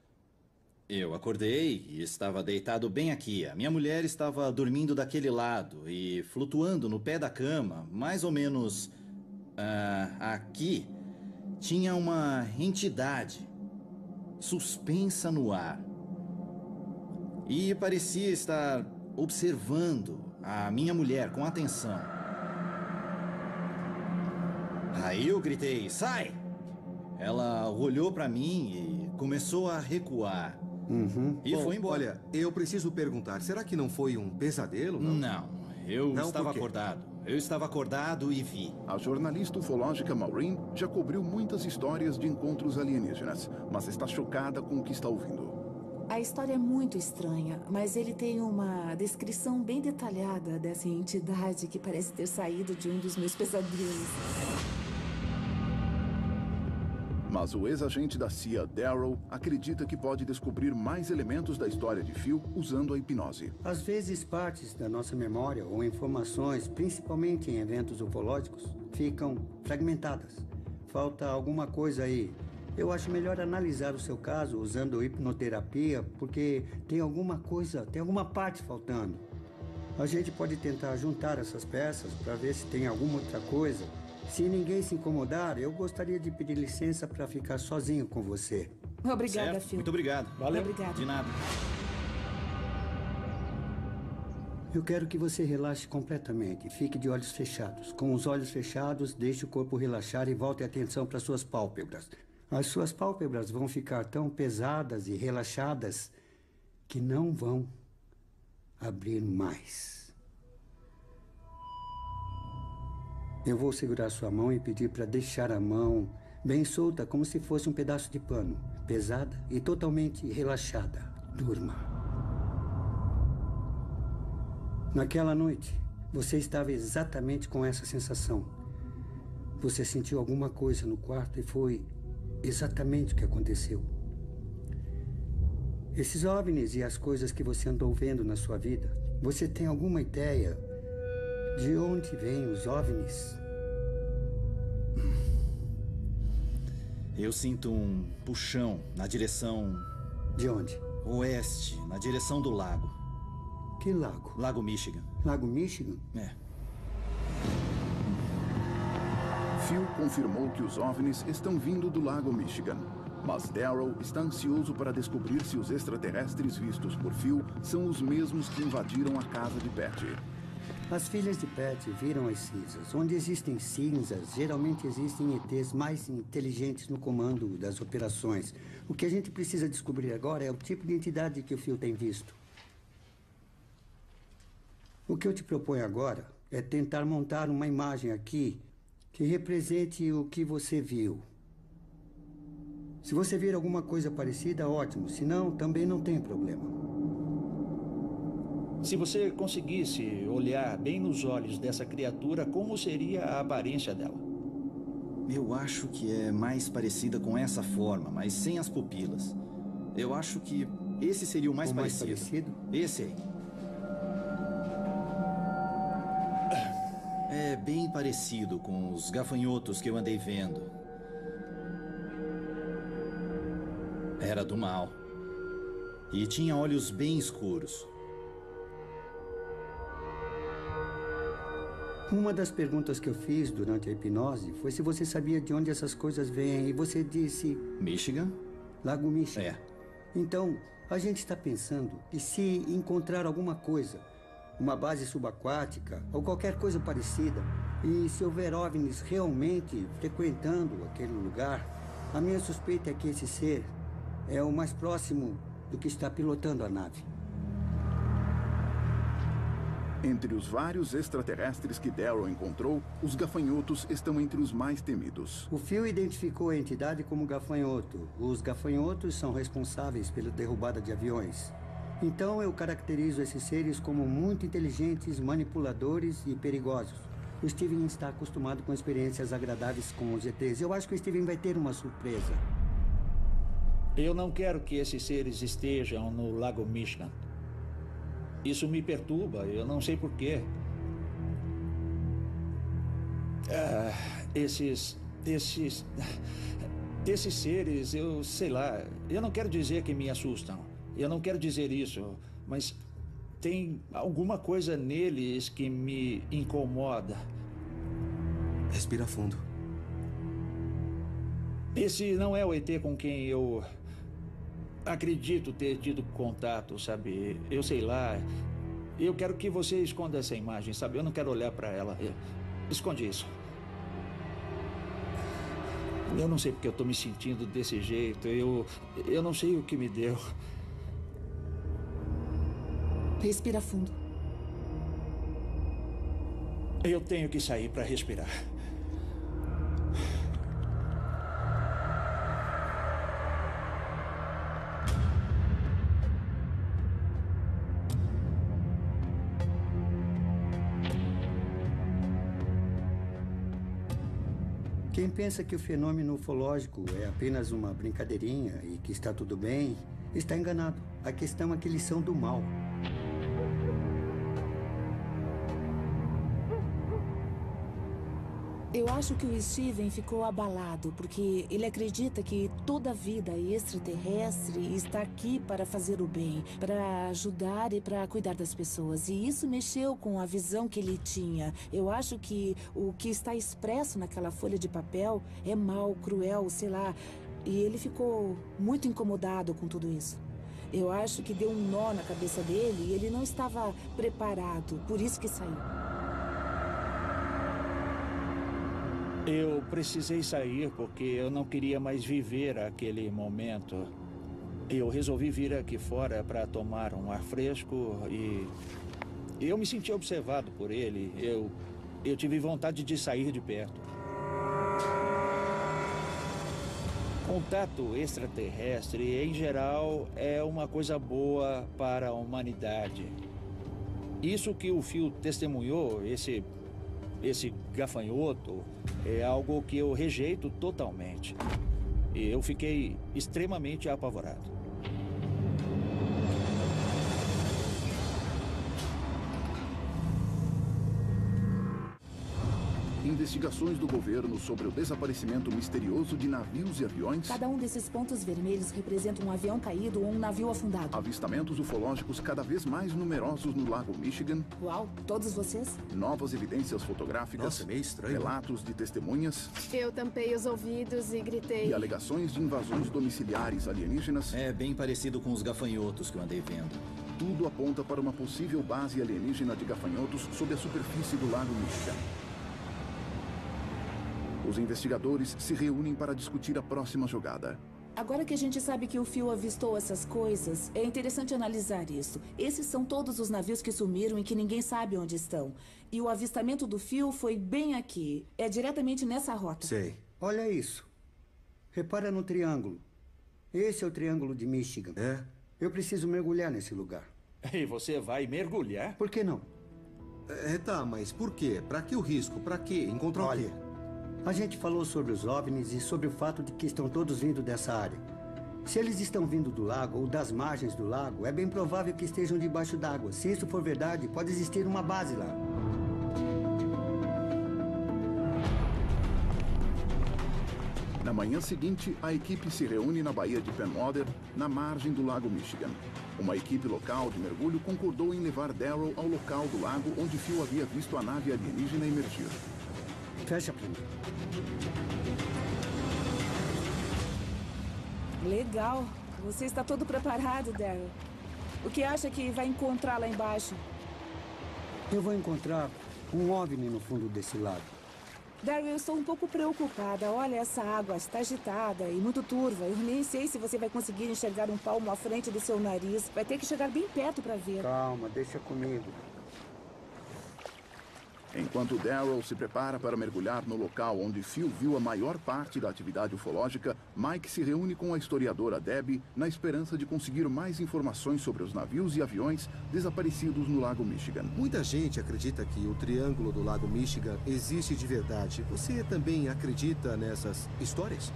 Speaker 8: Eu acordei e estava deitado bem aqui. A minha mulher estava dormindo daquele lado e flutuando no pé da cama, mais ou menos aqui, tinha uma entidade suspensa no ar. E parecia estar observando a minha mulher com atenção. Aí eu gritei, sai! Ela olhou para mim e começou a recuar. E foi embora.
Speaker 4: Olha, eu preciso perguntar, será que não foi um pesadelo?
Speaker 8: Não, eu estava acordado. Eu estava acordado e vi.
Speaker 1: A jornalista ufológica Maureen já cobriu muitas histórias de encontros alienígenas, mas está chocada com o que está ouvindo.
Speaker 3: A história é muito estranha, mas ele tem uma descrição bem detalhada dessa entidade que parece ter saído de um dos meus pesadelos.
Speaker 1: Mas o ex-agente da CIA, Daryl, acredita que pode descobrir mais elementos da história de Phil usando a hipnose.
Speaker 5: Às vezes, partes da nossa memória ou informações, principalmente em eventos ufológicos, ficam fragmentadas. Falta alguma coisa aí. Eu acho melhor analisar o seu caso usando hipnoterapia, porque tem alguma coisa, tem alguma parte faltando. A gente pode tentar juntar essas peças para ver se tem alguma outra coisa. Se ninguém se incomodar, eu gostaria de pedir licença para ficar sozinho com você.
Speaker 3: Obrigada,
Speaker 8: Certo.
Speaker 3: Phil.
Speaker 8: Muito obrigado.
Speaker 6: Valeu.
Speaker 3: Obrigada.
Speaker 8: De nada.
Speaker 5: Eu quero que você relaxe completamente. Fique de olhos fechados. Com os olhos fechados, deixe o corpo relaxar e volte a atenção para suas pálpebras. As suas pálpebras vão ficar tão pesadas e relaxadas que não vão abrir mais. Eu vou segurar sua mão e pedir para deixar a mão bem solta, como se fosse um pedaço de pano. Pesada e totalmente relaxada. Durma. Naquela noite, você estava exatamente com essa sensação. Você sentiu alguma coisa no quarto e foi exatamente o que aconteceu. Esses OVNIs e as coisas que você andou vendo na sua vida, você tem alguma ideia de onde vêm os OVNIs?
Speaker 8: Eu sinto um puxão na direção...
Speaker 5: De onde?
Speaker 8: Oeste, na direção do lago.
Speaker 5: Que lago?
Speaker 8: Lago Michigan.
Speaker 5: Lago Michigan?
Speaker 8: É.
Speaker 1: Phil confirmou que os OVNIs estão vindo do Lago Michigan. Mas Daryl está ansioso para descobrir se os extraterrestres vistos por Phil são os mesmos que invadiram a casa de Patty.
Speaker 5: As filhas de Patty viram as cinzas. Onde existem cinzas, geralmente existem ETs mais inteligentes no comando das operações. O que a gente precisa descobrir agora é o tipo de entidade que o Phil tem visto. O que eu te proponho agora é tentar montar uma imagem aqui que represente o que você viu. Se você vir alguma coisa parecida, ótimo. Se não, também não tem problema.
Speaker 6: Se você conseguisse olhar bem nos olhos dessa criatura, como seria a aparência dela?
Speaker 8: Eu acho que é mais parecida com essa forma, mas sem as pupilas. Eu acho que esse seria o mais parecido. Esse aí. É bem parecido com os gafanhotos que eu andei vendo. Era do mal. E tinha olhos bem escuros.
Speaker 5: Uma das perguntas que eu fiz durante a hipnose foi se você sabia de onde essas coisas vêm. E você disse...
Speaker 8: Michigan?
Speaker 5: Lago Michigan.
Speaker 8: É.
Speaker 5: Então, a gente está pensando que se encontrar alguma coisa, uma base subaquática ou qualquer coisa parecida, e se houver OVNIs realmente frequentando aquele lugar, a minha suspeita é que esse ser é o mais próximo do que está pilotando a nave.
Speaker 1: Entre os vários extraterrestres que Daryl encontrou, os gafanhotos estão entre os mais temidos.
Speaker 5: O Phil identificou a entidade como gafanhoto. Os gafanhotos são responsáveis pela derrubada de aviões. Então eu caracterizo esses seres como muito inteligentes, manipuladores e perigosos. O Steven está acostumado com experiências agradáveis com os ETs. Eu acho que o Steven vai ter uma surpresa.
Speaker 6: Eu não quero que esses seres estejam no Lago Michigan. Isso me perturba, eu não sei porquê. Esses seres, eu sei lá, eu não quero dizer que me assustam. Eu não quero dizer isso, mas tem alguma coisa neles que me incomoda.
Speaker 4: Respira fundo.
Speaker 6: Esse não é o ET com quem eu acredito ter tido contato, sabe? Eu sei lá. Eu quero que você esconda essa imagem, sabe? Eu não quero olhar para ela. Esconde isso. Eu não sei porque eu tô me sentindo desse jeito. Eu não sei o que me deu.
Speaker 3: Respira fundo.
Speaker 6: Eu tenho que sair para respirar.
Speaker 5: Quem pensa que o fenômeno ufológico é apenas uma brincadeirinha e que está tudo bem, está enganado. A questão é que eles são do mal.
Speaker 3: Eu acho que o Steven ficou abalado, porque ele acredita que toda a vida extraterrestre está aqui para fazer o bem, para ajudar e para cuidar das pessoas. E isso mexeu com a visão que ele tinha. Eu acho que o que está expresso naquela folha de papel é mal, cruel, sei lá. E ele ficou muito incomodado com tudo isso. Eu acho que deu um nó na cabeça dele e ele não estava preparado, por isso que saiu.
Speaker 6: Eu precisei sair porque eu não queria mais viver aquele momento. Eu resolvi vir aqui fora para tomar um ar fresco e eu me senti observado por ele. Eu tive vontade de sair de perto. Contato extraterrestre, em geral, é uma coisa boa para a humanidade. Isso que o Phil testemunhou, esse gafanhoto, é algo que eu rejeito totalmente. E eu fiquei extremamente apavorado.
Speaker 1: Investigações do governo sobre o desaparecimento misterioso de navios e aviões.
Speaker 3: Cada um desses pontos vermelhos representa um avião caído ou um navio afundado.
Speaker 1: Avistamentos ufológicos cada vez mais numerosos no Lago Michigan.
Speaker 3: Uau, todos vocês?
Speaker 1: Novas evidências fotográficas.
Speaker 4: Nossa, meio estranho.
Speaker 1: Relatos de testemunhas.
Speaker 7: Eu tampei os ouvidos e gritei.
Speaker 1: E alegações de invasões domiciliares alienígenas.
Speaker 8: É bem parecido com os gafanhotos que eu andei vendo.
Speaker 1: Tudo aponta para uma possível base alienígena de gafanhotos sob a superfície do Lago Michigan. Os investigadores se reúnem para discutir a próxima jogada.
Speaker 3: Agora que a gente sabe que o Phil avistou essas coisas, é interessante analisar isso. Esses são todos os navios que sumiram e que ninguém sabe onde estão. E o avistamento do Phil foi bem aqui. É diretamente nessa rota.
Speaker 5: Sei. Olha isso. Repara no triângulo. Esse é o Triângulo de Michigan.
Speaker 4: É?
Speaker 5: Eu preciso mergulhar nesse lugar.
Speaker 6: E você vai mergulhar?
Speaker 5: Por que não?
Speaker 4: Tá, mas por quê? Pra que o risco? Pra quê? Encontrar o quê?
Speaker 5: A gente falou sobre os OVNIs e sobre o fato de que estão todos vindo dessa área. Se eles estão vindo do lago ou das margens do lago, é bem provável que estejam debaixo d'água. Se isso for verdade, pode existir uma base lá.
Speaker 1: Na manhã seguinte, a equipe se reúne na Baía de Penwater, na margem do Lago Michigan. Uma equipe local de mergulho concordou em levar Daryl ao local do lago onde Phil havia visto a nave alienígena emergir.
Speaker 5: Fecha pra mim.
Speaker 3: Legal. Você está todo preparado, Daryl. O que acha que vai encontrar lá embaixo?
Speaker 5: Eu vou encontrar um OVNI no fundo desse lago.
Speaker 3: Daryl, eu estou um pouco preocupada. Olha, essa água está agitada e muito turva. Eu nem sei se você vai conseguir enxergar um palmo à frente do seu nariz. Vai ter que chegar bem perto para ver.
Speaker 5: Calma, deixa comigo.
Speaker 1: Enquanto Daryl se prepara para mergulhar no local onde Phil viu a maior parte da atividade ufológica, Mike se reúne com a historiadora Debbie na esperança de conseguir mais informações sobre os navios e aviões desaparecidos no Lago Michigan.
Speaker 4: Muita gente acredita que o Triângulo do Lago Michigan existe de verdade. Você também acredita nessas histórias?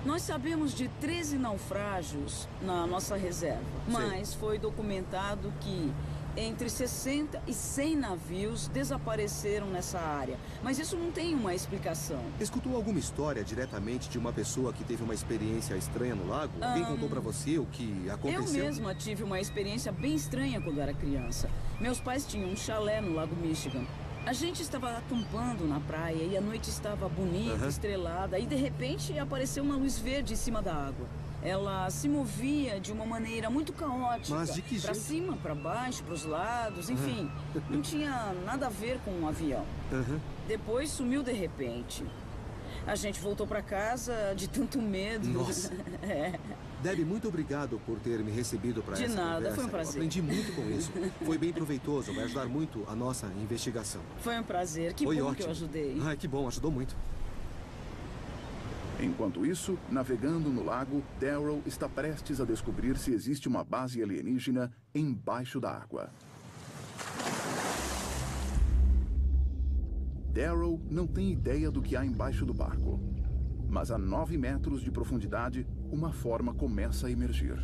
Speaker 16: Nós sabemos de 13 naufrágios na nossa reserva, mas foi documentado que entre 60 e 100 navios desapareceram nessa área. Mas isso não tem uma explicação.
Speaker 4: Escutou alguma história diretamente de uma pessoa que teve uma experiência estranha no lago? Alguém contou pra você o que aconteceu?
Speaker 16: Eu mesma tive uma experiência bem estranha quando era criança. Meus pais tinham um chalé no Lago Michigan. A gente estava acampando na praia e a noite estava bonita, estrelada. E de repente apareceu uma luz verde em cima da água. Ela se movia de uma maneira muito caótica.
Speaker 4: Mas de que jeito?
Speaker 16: Pra cima, pra baixo, pros lados, enfim. Não tinha nada a ver com um avião. Depois sumiu de repente. A gente voltou pra casa de tanto medo.
Speaker 4: Nossa. Debbie, muito obrigado por ter me recebido para essa conversa.
Speaker 16: De nada, foi um prazer.
Speaker 4: Eu aprendi muito com isso. Foi bem proveitoso, vai ajudar muito a nossa investigação.
Speaker 16: Foi um prazer, que bom que eu ajudei.
Speaker 4: Ai, que bom, ajudou muito.
Speaker 1: Enquanto isso, navegando no lago, Daryl está prestes a descobrir se existe uma base alienígena embaixo da água. Daryl não tem ideia do que há embaixo do barco. Mas a 9 metros de profundidade, uma forma começa a emergir.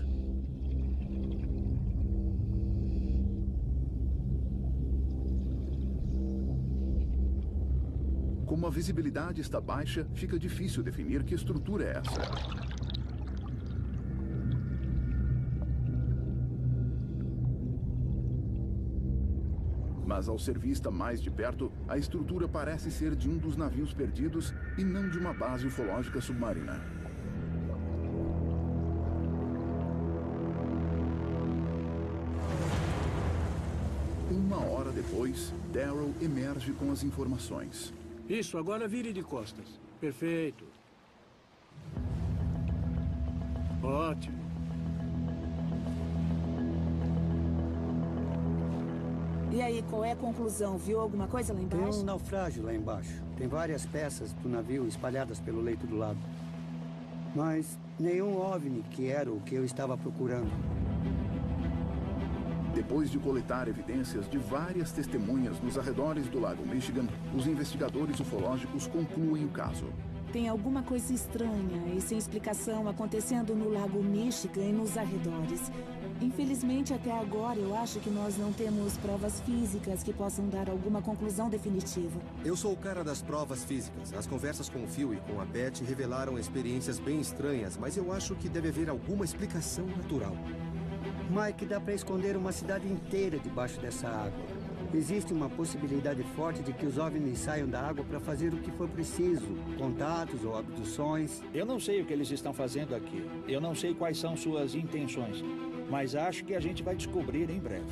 Speaker 1: Como a visibilidade está baixa, fica difícil definir que estrutura é essa. Mas ao ser vista mais de perto, a estrutura parece ser de um dos navios perdidos e não de uma base ufológica submarina. Uma hora depois, Daryl emerge com as informações.
Speaker 17: Isso, agora vire de costas. Perfeito. Ótimo.
Speaker 3: E aí, qual é a conclusão? Viu alguma coisa lá embaixo?
Speaker 5: Tem um naufrágio lá embaixo. Tem várias peças do navio espalhadas pelo leito do lago. Mas nenhum OVNI que era o que eu estava procurando.
Speaker 1: Depois de coletar evidências de várias testemunhas nos arredores do Lago Michigan, os investigadores ufológicos concluem o caso.
Speaker 3: Tem alguma coisa estranha e sem explicação acontecendo no Lago Michigan e nos arredores. Infelizmente, até agora, eu acho que nós não temos provas físicas que possam dar alguma conclusão definitiva.
Speaker 4: Eu sou o cara das provas físicas. As conversas com o Phil e com a Beth revelaram experiências bem estranhas, mas eu acho que deve haver alguma explicação natural.
Speaker 5: Mike, dá para esconder uma cidade inteira debaixo dessa água. Existe uma possibilidade forte de que os OVNIs saiam da água para fazer o que for preciso. Contatos ou abduções.
Speaker 6: Eu não sei o que eles estão fazendo aqui. Eu não sei quais são suas intenções. Mas acho que a gente vai descobrir em breve.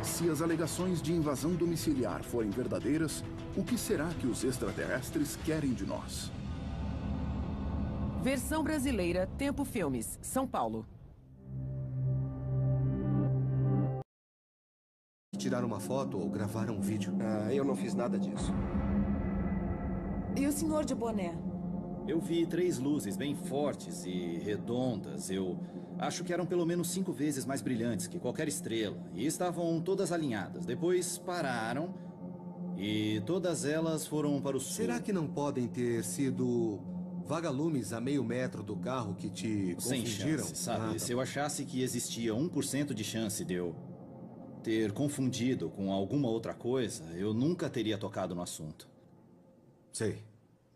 Speaker 1: Se as alegações de invasão domiciliar forem verdadeiras, o que será que os extraterrestres querem de nós?
Speaker 18: Versão brasileira, Tempo Filmes, São Paulo.
Speaker 4: Tirar uma foto ou gravar um vídeo?
Speaker 12: Eu não fiz nada disso.
Speaker 3: E o senhor de boné?
Speaker 8: Eu vi 3 luzes bem fortes e redondas. Eu acho que eram pelo menos 5 vezes mais brilhantes que qualquer estrela. E estavam todas alinhadas. Depois pararam e todas elas foram para o sul.
Speaker 4: Será que não podem ter sido vagalumes a meio metro do carro que te confundiram?
Speaker 8: Sem chance, sabe? Se eu achasse que existia 1% de chance de eu ter confundido com alguma outra coisa, eu nunca teria tocado no assunto.
Speaker 4: Sei.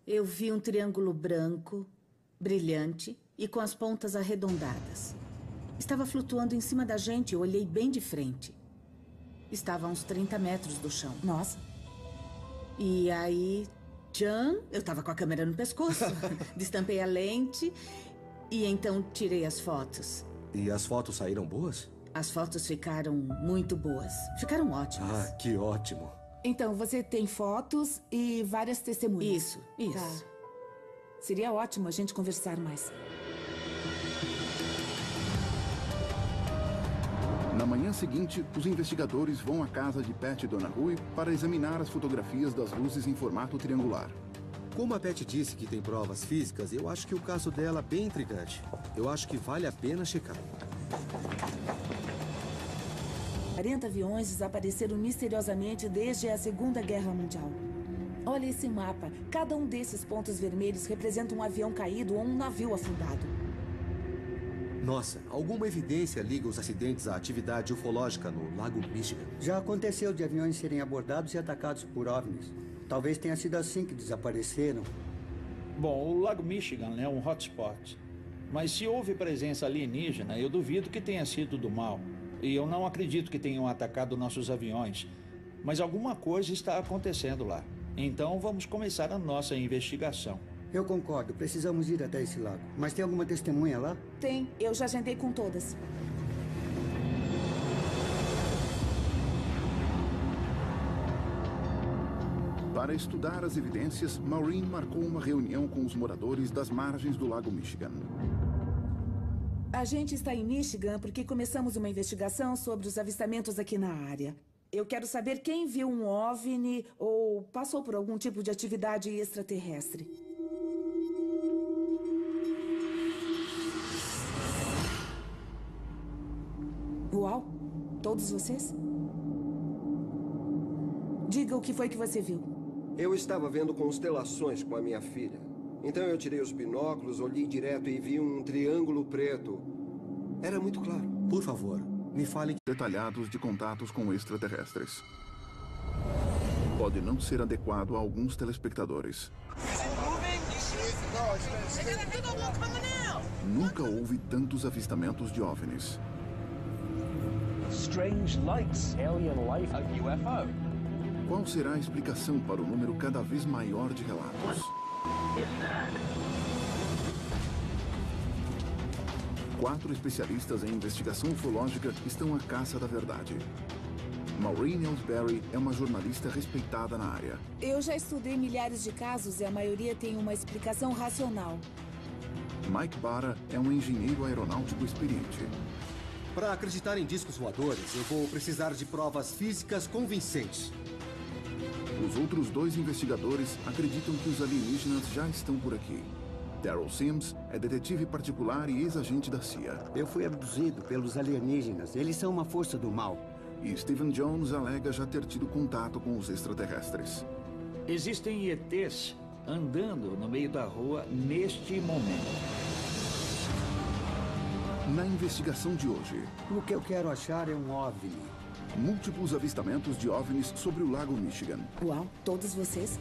Speaker 13: Eu vi um triângulo branco, brilhante e com as pontas arredondadas. Estava flutuando em cima da gente e eu olhei bem de frente. Estava a uns 30 metros do chão.
Speaker 3: Nossa.
Speaker 13: E aí, tchan, eu estava com a câmera no pescoço. Destampei a lente e então tirei as fotos.
Speaker 4: E as fotos saíram boas?
Speaker 13: As fotos ficaram muito boas. Ficaram ótimas.
Speaker 4: Ah, que ótimo.
Speaker 3: Então, você tem fotos e várias testemunhas.
Speaker 13: Isso.
Speaker 3: Tá. Seria ótimo a gente conversar mais.
Speaker 1: Na manhã seguinte, os investigadores vão à casa de Pat Donahue para examinar as fotografias das luzes em formato triangular.
Speaker 4: Como a Pat disse que tem provas físicas, eu acho que o caso dela é bem intrigante. Eu acho que vale a pena checar.
Speaker 3: 40 aviões desapareceram misteriosamente desde a Segunda Guerra Mundial. Olha esse mapa. Cada um desses pontos vermelhos representa um avião caído ou um navio afundado.
Speaker 4: Nossa, alguma evidência liga os acidentes à atividade ufológica no Lago Michigan?
Speaker 5: Já aconteceu de aviões serem abordados e atacados por OVNIs. Talvez tenha sido assim que desapareceram.
Speaker 6: Bom, o Lago Michigan é um hotspot. Mas se houve presença alienígena, eu duvido que tenha sido do mal. E eu não acredito que tenham atacado nossos aviões. Mas alguma coisa está acontecendo lá. Então vamos começar a nossa investigação.
Speaker 5: Eu concordo, precisamos ir até esse lago. Mas tem alguma testemunha lá?
Speaker 3: Tem, eu já agendei com todas.
Speaker 1: Para estudar as evidências, Maureen marcou uma reunião com os moradores das margens do Lago Michigan.
Speaker 3: A gente está em Michigan porque começamos uma investigação sobre os avistamentos aqui na área. Eu quero saber quem viu um OVNI ou passou por algum tipo de atividade extraterrestre. Uau! Todos vocês? Diga o que foi que você viu.
Speaker 12: Eu estava vendo constelações com a minha filha. Então eu tirei os binóculos, olhei direto e vi um triângulo preto. Era muito claro.
Speaker 4: Por favor, me falem
Speaker 1: detalhados de contatos com extraterrestres. Pode não ser adequado a alguns telespectadores. Nunca houve tantos avistamentos de OVNIs.
Speaker 2: Strange lights, alien life, a UFO.
Speaker 1: Qual será a explicação para o número cada vez maior de relatos? 4 especialistas em investigação ufológica estão à caça da verdade. Maureen Ellsbury é uma jornalista respeitada na área.
Speaker 3: Eu já estudei milhares de casos e a maioria tem uma explicação racional.
Speaker 1: Mike Barra é um engenheiro aeronáutico experiente.
Speaker 4: Para acreditar em discos voadores, eu vou precisar de provas físicas convincentes.
Speaker 1: Os outros 2 investigadores acreditam que os alienígenas já estão por aqui. Daryl Sims é detetive particular e ex-agente da CIA.
Speaker 5: Eu fui abduzido pelos alienígenas. Eles são uma força do mal.
Speaker 1: E Stephen Jones alega já ter tido contato com os extraterrestres.
Speaker 6: Existem ETs andando no meio da rua neste momento.
Speaker 1: Na investigação de hoje...
Speaker 5: O que eu quero achar é um OVNI.
Speaker 1: Múltiplos avistamentos de OVNIs sobre o Lago Michigan.
Speaker 3: Uau, todos vocês?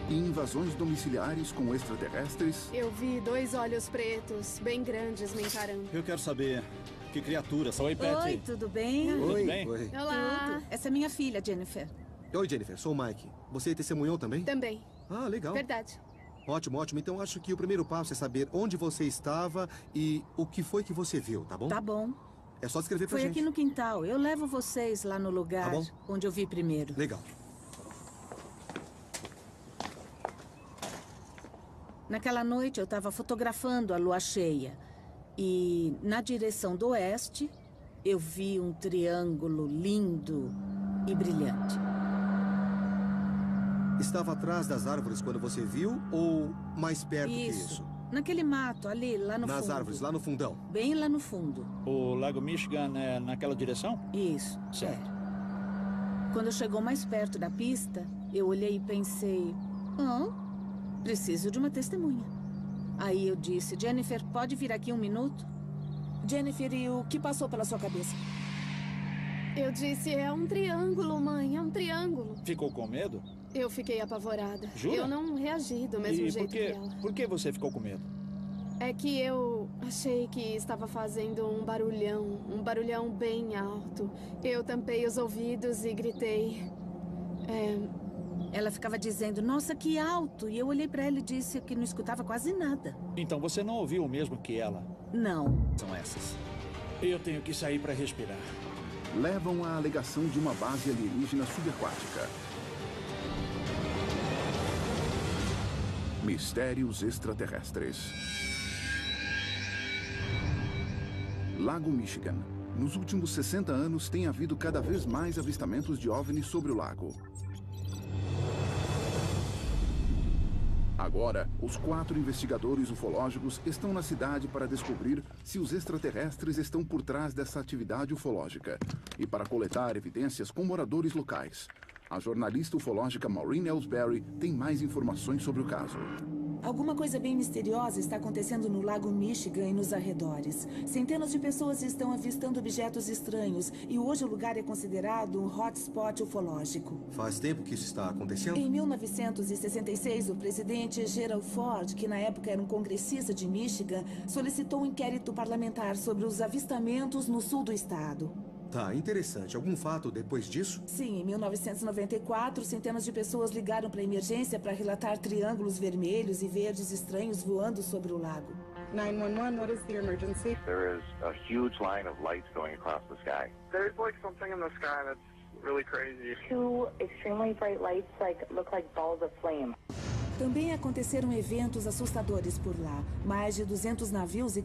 Speaker 1: E invasões domiciliares com extraterrestres.
Speaker 7: Eu vi 2 olhos pretos, bem grandes, me encarando.
Speaker 8: Eu quero saber que criaturas são. Oi, Pat.
Speaker 13: Oi, tudo bem?
Speaker 8: Tudo bem?
Speaker 4: Oi.
Speaker 7: Olá.
Speaker 13: Tudo. Essa é minha filha, Jennifer.
Speaker 4: Oi, Jennifer. Sou o Mike. Você testemunhou também?
Speaker 7: Também.
Speaker 4: Ah, legal.
Speaker 7: Verdade.
Speaker 4: Ótimo, ótimo. Então acho que o primeiro passo é saber onde você estava e o que foi que você viu, tá bom?
Speaker 13: Tá bom.
Speaker 4: É só descrever pra
Speaker 13: Foi
Speaker 4: gente.
Speaker 13: aqui no quintal. Eu levo vocês lá no lugar
Speaker 4: Tá bom.
Speaker 13: onde eu vi primeiro.
Speaker 4: Legal.
Speaker 13: Naquela noite eu estava fotografando a lua cheia. E na direção do oeste, eu vi um triângulo lindo e brilhante.
Speaker 4: Estava atrás das árvores quando você viu ou mais perto que isso?
Speaker 13: Naquele mato ali, lá no fundo.
Speaker 4: Nas árvores, lá no fundão.
Speaker 13: Bem lá no fundo.
Speaker 6: O Lago Michigan é naquela direção?
Speaker 13: Isso,
Speaker 6: certo.
Speaker 13: Quando chegou mais perto da pista, eu olhei e pensei... preciso de uma testemunha. Aí eu disse, Jennifer, pode vir aqui 1 minuto?
Speaker 3: Jennifer, e o que passou pela sua cabeça?
Speaker 7: Eu disse, é um triângulo, mãe, é um triângulo.
Speaker 6: Ficou com medo?
Speaker 7: Eu fiquei apavorada.
Speaker 6: Jura?
Speaker 7: Eu não reagi do mesmo jeito que ela.
Speaker 6: Por que você ficou com medo?
Speaker 7: É que eu achei que estava fazendo um barulhão bem alto. Eu tampei os ouvidos e gritei.
Speaker 13: Ela ficava dizendo, nossa, que alto. E eu olhei pra ela e disse que não escutava quase nada.
Speaker 6: Então você não ouviu o mesmo que ela?
Speaker 13: Não.
Speaker 6: São essas. Eu tenho que sair para respirar.
Speaker 1: Levam à alegação de uma base alienígena subaquática. Mistérios extraterrestres. Lago Michigan, Nos últimos 60 anos, tem havido cada vez mais avistamentos de OVNIs sobre o lago. Agora, os 4 investigadores ufológicos estão na cidade para descobrir se os extraterrestres estão por trás dessa atividade ufológica e para coletar evidências com moradores locais. A jornalista ufológica Maureen Ellsbury tem mais informações sobre o caso.
Speaker 3: Alguma coisa bem misteriosa está acontecendo no Lago Michigan e nos arredores. Centenas de pessoas estão avistando objetos estranhos e hoje o lugar é considerado um hotspot ufológico.
Speaker 4: Faz tempo que isso está acontecendo?
Speaker 3: Em 1966, o presidente Gerald Ford, que na época era um congressista de Michigan, solicitou um inquérito parlamentar sobre os avistamentos no sul do estado.
Speaker 4: Tá, interessante. Algum fato depois disso?
Speaker 3: Sim, em 1994, centenas de pessoas ligaram para a emergência para relatar triângulos vermelhos e verdes estranhos voando sobre o lago.
Speaker 9: 911, what is the emergency?
Speaker 10: There is a huge line of lights going across the sky.
Speaker 9: There's like something in the sky that's really crazy.
Speaker 11: 2 extremely bright lights look like balls of flame.
Speaker 3: Também aconteceram eventos assustadores por lá. Mais de 200 navios e